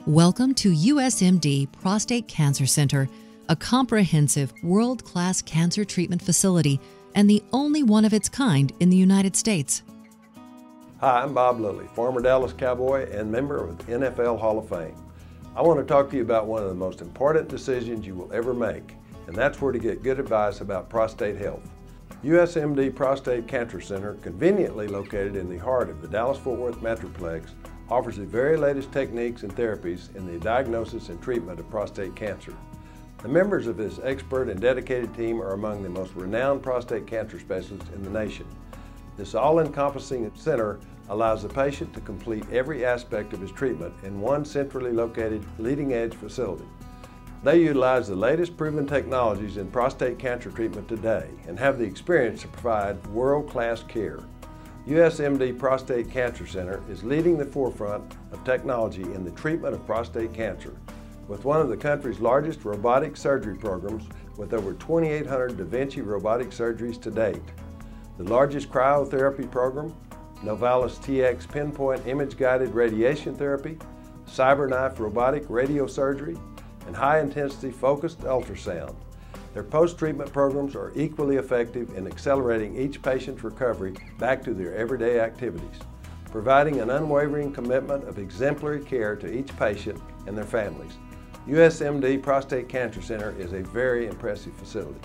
Welcome to USMD Prostate Cancer Center, a comprehensive world-class cancer treatment facility and the only one of its kind in the United States. Hi, I'm Bob Lilly, former Dallas Cowboy and member of the NFL Hall of Fame. I want to talk to you about one of the most important decisions you will ever make, and that's where to get good advice about prostate health. USMD Prostate Cancer Center, conveniently located in the heart of the Dallas-Fort Worth Metroplex, offers the very latest techniques and therapies in the diagnosis and treatment of prostate cancer. The members of this expert and dedicated team are among the most renowned prostate cancer specialists in the nation. This all-encompassing center allows the patient to complete every aspect of his treatment in one centrally located, leading-edge facility. They utilize the latest proven technologies in prostate cancer treatment today and have the experience to provide world-class care. USMD Prostate Cancer Center is leading the forefront of technology in the treatment of prostate cancer, with one of the country's largest robotic surgery programs with over 2,800 Da Vinci robotic surgeries to date, the largest cryotherapy program, Novalis TX Pinpoint Image-Guided Radiation Therapy, CyberKnife Robotic Radiosurgery, and high-intensity focused ultrasound. Their post-treatment programs are equally effective in accelerating each patient's recovery back to their everyday activities, providing an unwavering commitment of exemplary care to each patient and their families. USMD Prostate Cancer Center is a very impressive facility.